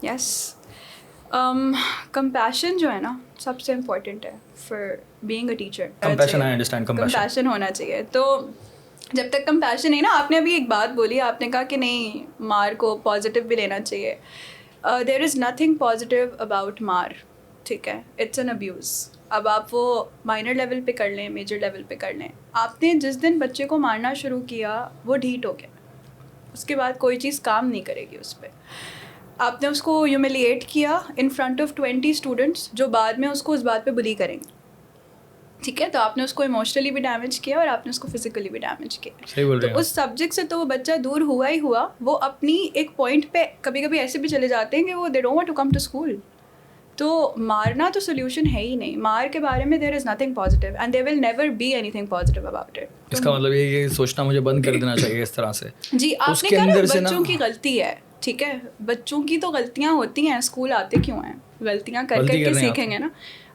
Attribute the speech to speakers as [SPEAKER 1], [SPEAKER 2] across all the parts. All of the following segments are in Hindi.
[SPEAKER 1] यस, कंपैशन जो है ना सबसे इम्पोर्टेंट है for being a teacher.
[SPEAKER 2] Compassion, I understand
[SPEAKER 1] compassion होना चाहिए. तो जब तक कंपैशन नहीं ना, आपने अभी एक बात बोली, आपने कहा कि नहीं मार को पॉजिटिव भी लेना चाहिए. There is nothing positive about मार. ठीक है, इट्स एन अब्यूज़. अब आप वो माइनर लेवल पे कर लें, मेजर लेवल पे कर लें, आपने जिस दिन बच्चे को मारना शुरू किया वो ढीठ हो गया. उसके बाद कोई चीज़ काम नहीं करेगी उस पर. आपने उसको ह्यूमिलिएट किया इन फ्रंट ऑफ 20 स्टूडेंट्स जो बाद में उसको उस बात पे बुली करेंगे. ठीक है, तो आपने उसको इमोशनली भी डैमेज किया और आपने उसको फिजिकली भी डैमेज किया.
[SPEAKER 2] सही बोल रहे
[SPEAKER 1] तो
[SPEAKER 2] हैं.
[SPEAKER 1] उस सब्जेक्ट से तो वो बच्चा दूर हुआ ही हुआ. वो अपनी एक पॉइंट पे कभी कभी ऐसे भी चले जाते हैं कि वो they don't want to come to school. तो मारना तो सोल्यूशन है ही नहीं. मार के बारे में there is nothing positive and there will never be anything positive about it.
[SPEAKER 2] इसका मतलब ये है कि सोचना मुझे बंद कर देना चाहिए इस तरह से.
[SPEAKER 1] जी, आपने कहा ना बच्चों की गलती है. ठीक है, बच्चों की तो गलतियाँ होती हैं, स्कूल आते क्यों हैं? गलतियाँ कर करके सीखेंगे ना.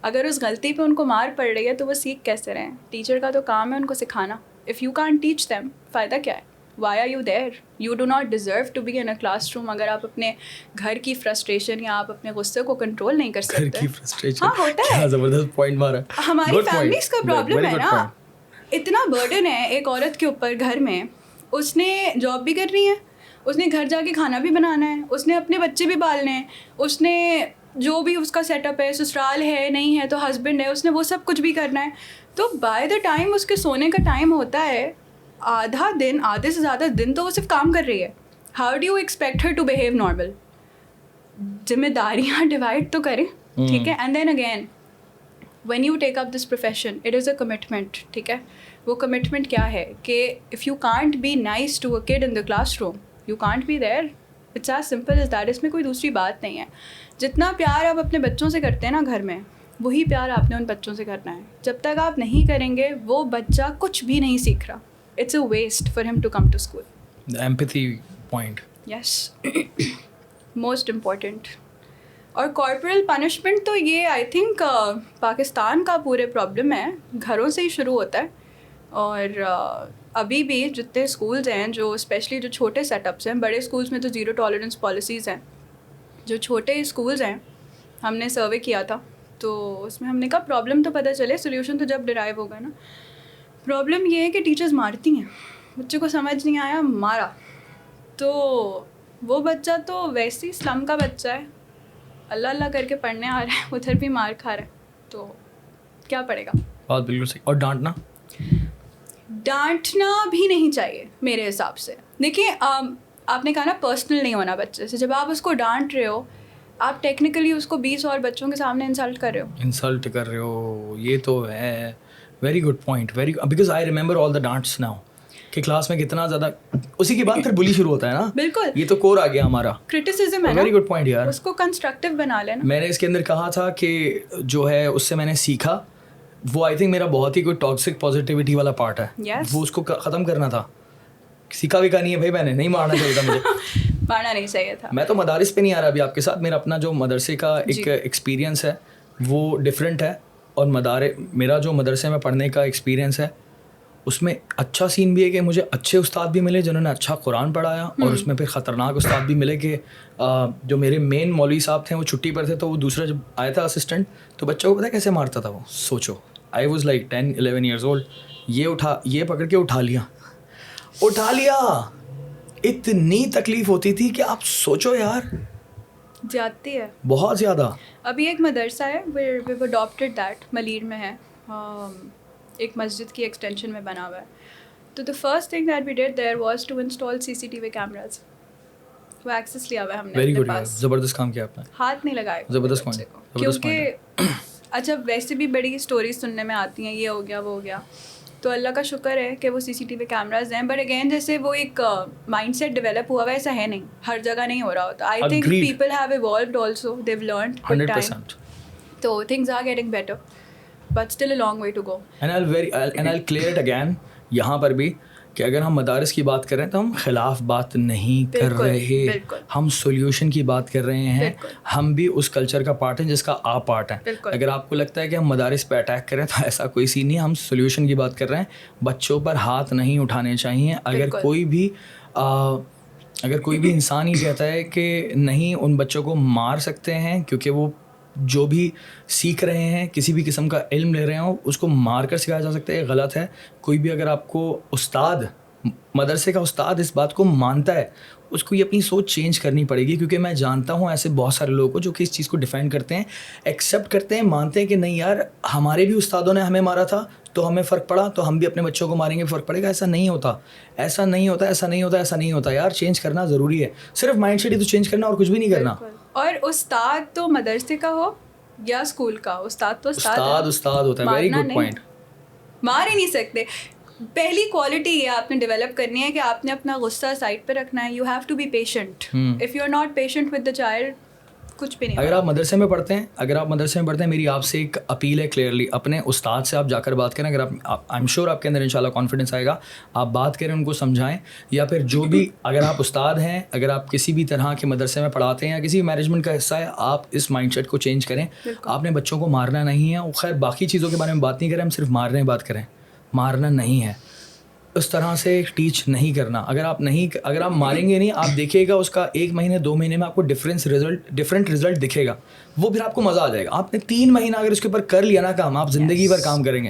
[SPEAKER 1] अगर उस गलती पे उनको मार पड़ रही है तो वो सीख कैसे रहे हैं? टीचर का तो काम है उनको सिखाना. If you can't teach them, फ़ायदा क्या है? Why are you there? You do not deserve to be in a classroom. अगर आप अपने घर की फ्रस्ट्रेशन या आप अपने गुस्से को कंट्रोल नहीं कर सकते.
[SPEAKER 2] घर की फ्रस्ट्रेशन,
[SPEAKER 1] हाँ, होता है.
[SPEAKER 2] क्या ज़बरदस्त पॉइंट मारा.
[SPEAKER 1] हमारी फैमिलीज़ का प्रॉब्लम है ना. इतना बर्डन है एक औरत के ऊपर घर में. उसने जॉब भी करनी है, उसने घर जाके खाना भी बनाना है, उसने अपने बच्चे भी पालने हैं, उसने जो भी उसका सेटअप है, ससुराल है नहीं है तो हस्बैंड है, उसने वो सब कुछ भी करना है. तो बाय द टाइम उसके सोने का टाइम होता है, आधा दिन, आधे से ज़्यादा दिन तो वो सिर्फ काम कर रही है. How do you expect her to behave normal? जिम्मेदारियाँ डिवाइड तो करें. ठीक है, and then again when you take up this profession, it is a commitment. ठीक है, वो commitment क्या है कि if you can't be nice to a kid in the classroom, you can't be there. It's as simple as that. इसमें कोई दूसरी बात नहीं है. जितना प्यार आप अपने बच्चों से करते हैं ना घर में, वही प्यार आपने उन बच्चों से करना है. जब तक आप नहीं करेंगे वो बच्चा कुछ भी नहीं सीख रहा. It's a waste for him to come to school.
[SPEAKER 2] The empathy point.
[SPEAKER 1] Yes. Most important. और कॉर्पोरल पनिशमेंट तो ये आई थिंक पाकिस्तान का पूरे प्रॉब्लम है. घरों से ही शुरू होता है. और अभी भी जितने स्कूल्स हैं जो स्पेशली जो छोटे सेटअप्स हैं, बड़े स्कूल्स में तो ज़ीरो टॉलरेंस पॉलिसीज़ हैं. जो छोटे स्कूल्स हैं, हमने सर्वे किया था तो उसमें हमने कहा प्रॉब्लम तो पता चले, सोल्यूशन तो जब डिराइव होगा ना. प्रॉब्लम ये है कि टीचर्स मारती हैं. बच्चे को समझ नहीं आया, मारा, तो वो बच्चा तो वैसे ही स्लम का बच्चा है, अल्लाह अल्लाह करके पढ़ने आ रहा है, उधर भी मार खा रहा है, तो क्या पड़ेगा?
[SPEAKER 2] बात बिल्कुल सही. और डांटना
[SPEAKER 1] भी नहीं चाहिए मेरे हिसाब से. देखिए, आपने कहा ना पर्सनल नहीं होना बच्चे से. जब आप उसको डांट रहे हो, आप टेक्निकली उसको 20 और बच्चों के सामने इंसल्ट कर रहे हो.
[SPEAKER 2] ये तो है. Very good point. Very, because I remember all the डांट्स नाउ कि क्लास में कितना ज़्यादा, उसी के बाद फिर बुली शुरू होता है ना.
[SPEAKER 1] बिल्कुल,
[SPEAKER 2] ये तो कोर आ गया हमारा.
[SPEAKER 1] क्रिटिसिज्म है.
[SPEAKER 2] वेरी गुड पॉइंट यार.
[SPEAKER 1] उसको कंस्ट्रक्टिव बना लेना.
[SPEAKER 2] मैंने इसके अंदर कहा था कि जो है उससे मैंने सीखा, वो आई थिंक मेरा बहुत ही कोई टॉक्सिक पॉजिटिविटी वाला पार्ट है.
[SPEAKER 1] Yes.
[SPEAKER 2] वो उसको ख़त्म करना था. सीखा भी का नहीं है भाई, मैंने नहीं मारना चाहिए था मुझे.
[SPEAKER 1] मारना नहीं चाहिए था.
[SPEAKER 2] मैं तो मदारिस पे नहीं आ रहा अभी आपके साथ. मेरा अपना जो मदरसे का एक एक्सपीरियंस है वो डिफरेंट है. और मेरा जो मदरसे में पढ़ने का एक्सपीरियंस है उसमें अच्छा सीन भी है कि मुझे अच्छे उस्ताद भी मिले जिन्होंने अच्छा कुरान पढ़ाया. और उसमें फिर ख़तरनाक उस्ताद भी मिले कि जो मेरे मेन मौलवी साहब थे वो छुट्टी पर थे, तो वो दूसरा जब आया था असिस्टेंट, तो बच्चों को पता है कैसे मारता था वो. सोचो, I was like 10-11 years old. ये पकड़ के उठा लिया. इतनी तकलीफ होती थी कि आप सोचो यार,
[SPEAKER 1] जाती है
[SPEAKER 2] बहुत ज़्यादा.
[SPEAKER 1] अभी एक मदरसा है, वी अडॉप्टेड दैट, मलीर में है, एक मस्जिद की एक्सटेंशन में बना हुआ है. तो the first thing that we did there was to install CCTV cameras. वो एक्सेस लिया हुआ है हमने.
[SPEAKER 2] वेरी गुड यार, ज़बरदस्त काम किया आपने.
[SPEAKER 1] हाथ नहीं लगाए.
[SPEAKER 2] ज़बरदस्त पॉइंट.
[SPEAKER 1] क्योंकि अच्छा, वैसे भी बड़ी स्टोरीज सुनने में आती हैं, ये हो गया वो हो गया. तो अल्लाह का शुक्र है कि वो CCTV कैमराज हैं. बट अगेन जैसे वो एक माइंडसेट डेवलप हुआ हुआ, ऐसा है नहीं, हर जगह नहीं हो रहा होता. I think people have evolved also, they have learned with time. तो things are getting better, but still a long way to go.
[SPEAKER 2] And I clear it again यहाँ पर भी कि अगर हम मदारिस की बात कर रहे हैं तो हम खिलाफ बात नहीं कर रहे, हम सोल्यूशन की बात कर रहे हैं. हम भी उस कल्चर का पार्ट हैं जिसका आप पार्ट हैं. अगर आपको लगता है कि हम मदारिस पे अटैक करें तो ऐसा कोई सीन नहीं है. हम सोल्यूशन की बात कर रहे हैं. बच्चों पर हाथ नहीं उठाने चाहिए. अगर कोई भी अगर कोई भी इंसान ही कहता है कि नहीं उन बच्चों को मार सकते हैं क्योंकि वो जो भी सीख रहे हैं किसी भी किस्म का इल्म ले रहे हो उसको मार कर सिखाया जा सकता है, ये गलत है। कोई भी अगर आपको उस्ताद, मदरसे का उस्ताद इस बात को मानता है, उसको ये अपनी सोच चेंज करनी पड़ेगी। क्योंकि मैं जानता हूँ ऐसे बहुत सारे लोगों को जो कि इस चीज़ को डिफाइन करते हैं, एक्सेप्ट करते हैं, मानते हैं कि नहीं यार हमारे भी उस्तादों ने हमें मारा था तो हमें फ़र्क पड़ा, तो हम भी अपने बच्चों को मारेंगे, फ़र्क पड़ेगा। ऐसा नहीं होता, ऐसा नहीं होता, ऐसा नहीं होता, ऐसा नहीं होता यार। चेंज करना ज़रूरी है, सिर्फ माइंड सेट ही तो चेंज करना और कुछ भी नहीं करना।
[SPEAKER 1] और उस्ताद तो मदरसे का हो या स्कूल का, उस्ताद तो
[SPEAKER 2] उस्ताद होता है। Very good point.
[SPEAKER 1] मार ही नहीं सकते। पहली क्वालिटी ये आपने डेवलप करनी है कि आपने अपना गुस्सा साइड पे रखना है। You have to be patient. If you are not patient with the child, कुछ भी नहीं।
[SPEAKER 2] अगर आप मदरसे में पढ़ते हैं, मेरी आपसे एक अपील है क्लियरली, अपने उस्ताद से आप जाकर बात करें। अगर आप आई एम श्योर आपके अंदर इंशाल्लाह कॉन्फिडेंस आएगा, आप बात करें, उनको समझाएं। या फिर जो भी, अगर आप उस्ताद हैं, अगर आप किसी भी तरह के मदरसे में पढ़ाते हैं या किसी मैनेजमेंट का हिस्सा है, आप इस माइंडसेट को चेंज करें। आपने बच्चों को मारना नहीं है। खैर बाकी चीज़ों के बारे में बात नहीं करें, हम सिर्फ मारने की बात करें। मारना नहीं है, उस तरह से टीच नहीं करना। अगर आप मारेंगे नहीं, आप देखिएगा उसका 1 महीने 2 महीने में आपको डिफरेंट रिजल्ट दिखेगा। वो फिर आपको मज़ा आ जाएगा। आपने 3 महीना अगर उसके ऊपर कर लिया ना काम, आप ज़िंदगी भर काम करेंगे।